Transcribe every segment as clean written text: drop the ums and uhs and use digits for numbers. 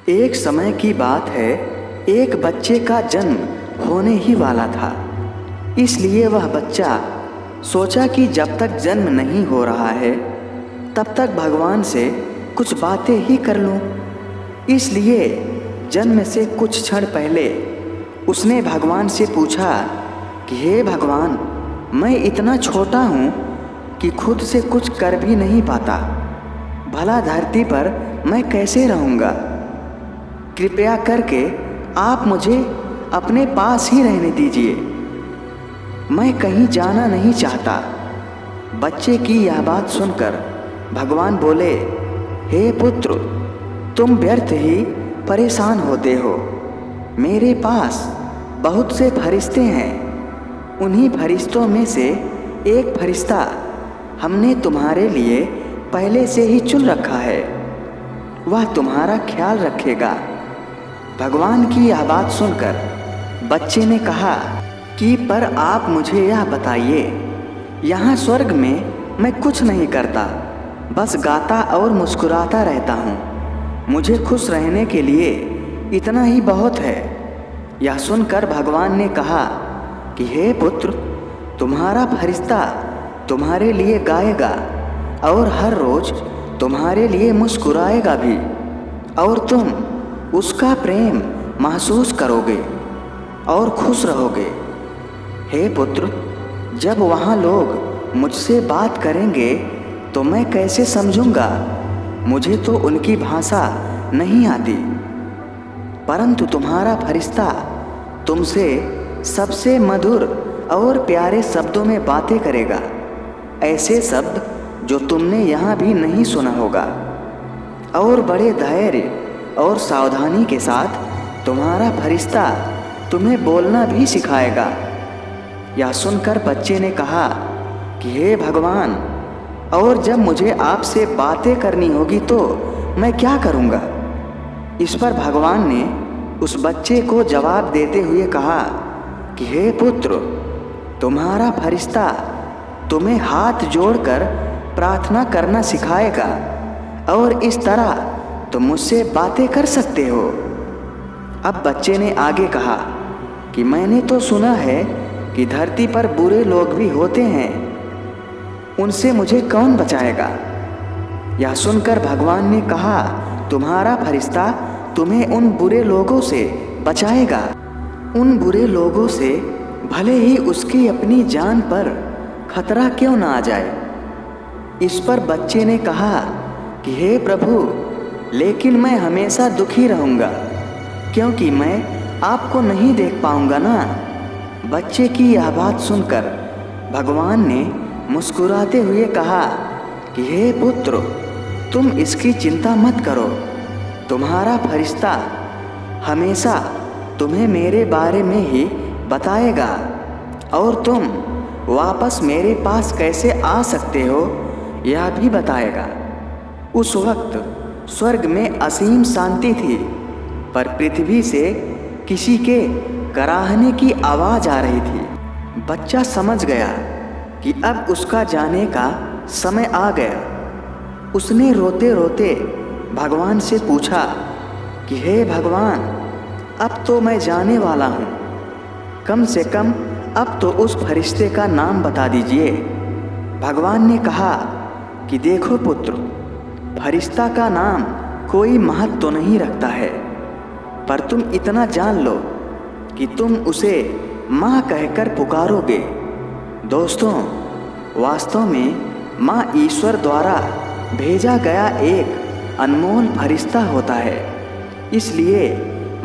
एक समय की बात है, एक बच्चे का जन्म होने ही वाला था। इसलिए वह बच्चा सोचा कि जब तक जन्म नहीं हो रहा है तब तक भगवान से कुछ बातें ही कर लूं। इसलिए जन्म से कुछ क्षण पहले उसने भगवान से पूछा कि हे भगवान, मैं इतना छोटा हूँ कि खुद से कुछ कर भी नहीं पाता। भला धरती पर मैं कैसे रहूँगा? कृपया करके आप मुझे अपने पास ही रहने दीजिए। मैं कहीं जाना नहीं चाहता। बच्चे की यह बात सुनकर भगवान बोले, हे पुत्र, तुम व्यर्थ ही परेशान होते हो। मेरे पास बहुत से फरिश्ते हैं। उन्हीं फरिश्तों में से एक फरिश्ता हमने तुम्हारे लिए पहले से ही चुन रखा है। वह तुम्हारा ख्याल रखेगा। भगवान की यह बात सुनकर बच्चे ने कहा कि पर आप मुझे यह बताइए, यहाँ स्वर्ग में मैं कुछ नहीं करता, बस गाता और मुस्कुराता रहता हूँ। मुझे खुश रहने के लिए इतना ही बहुत है। यह सुनकर भगवान ने कहा कि हे पुत्र, तुम्हारा फरिश्ता तुम्हारे लिए गाएगा और हर रोज़ तुम्हारे लिए मुस्कुराएगा भी, और तुम उसका प्रेम महसूस करोगे और खुश रहोगे। हे पुत्र, जब वहाँ लोग मुझसे बात करेंगे तो मैं कैसे समझूंगा? मुझे तो उनकी भाषा नहीं आती। परंतु तुम्हारा फरिश्ता तुमसे सबसे मधुर और प्यारे शब्दों में बातें करेगा, ऐसे शब्द जो तुमने यहाँ भी नहीं सुना होगा। और बड़े धैर्य और सावधानी के साथ तुम्हारा फरिश्ता तुम्हें बोलना भी सिखाएगा। यह सुनकर बच्चे ने कहा कि हे भगवान, और जब मुझे आपसे बातें करनी होगी तो मैं क्या करूँगा? इस पर भगवान ने उस बच्चे को जवाब देते हुए कहा कि हे पुत्र, तुम्हारा फरिश्ता तुम्हें हाथ जोड़कर प्रार्थना करना सिखाएगा, और इस तरह तुम मुझसे बातें कर सकते हो। अब बच्चे ने आगे कहा कि मैंने तो सुना है कि धरती पर बुरे लोग भी होते हैं, उनसे मुझे कौन बचाएगा? यह सुनकर भगवान ने कहा, तुम्हारा फरिश्ता तुम्हें उन बुरे लोगों से बचाएगा। उन बुरे लोगों से भले ही उसकी अपनी जान पर खतरा क्यों ना आ जाए। इस पर बच्चे ने कहा कि हे प्रभु, लेकिन मैं हमेशा दुखी रहूँगा, क्योंकि मैं आपको नहीं देख पाऊँगा ना। बच्चे की यह बात सुनकर भगवान ने मुस्कुराते हुए कहा कि हे पुत्र, तुम इसकी चिंता मत करो। तुम्हारा फरिश्ता हमेशा तुम्हें मेरे बारे में ही बताएगा, और तुम वापस मेरे पास कैसे आ सकते हो यह भी बताएगा। उस वक्त स्वर्ग में असीम शांति थी, पर पृथ्वी से किसी के कराहने की आवाज़ आ रही थी। बच्चा समझ गया कि अब उसका जाने का समय आ गया। उसने रोते रोते भगवान से पूछा कि हे भगवान, अब तो मैं जाने वाला हूँ। कम से कम अब तो उस फरिश्ते का नाम बता दीजिए। भगवान ने कहा कि देखो पुत्र, फरिश्ता का नाम कोई महत्व तो नहीं रखता है, पर तुम इतना जान लो कि तुम उसे माँ कहकर पुकारोगे। दोस्तों, वास्तव में माँ ईश्वर द्वारा भेजा गया एक अनमोल फरिश्ता होता है, इसलिए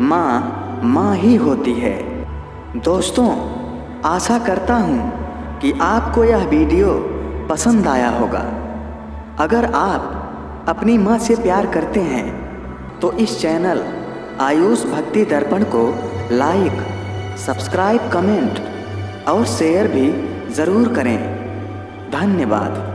माँ ही होती है। दोस्तों, आशा करता हूँ कि आपको यह वीडियो पसंद आया होगा। अगर आप अपनी माँ से प्यार करते हैं तो इस चैनल आयुष भक्ति दर्पण को लाइक, सब्सक्राइब, कमेंट और शेयर भी ज़रूर करें। धन्यवाद।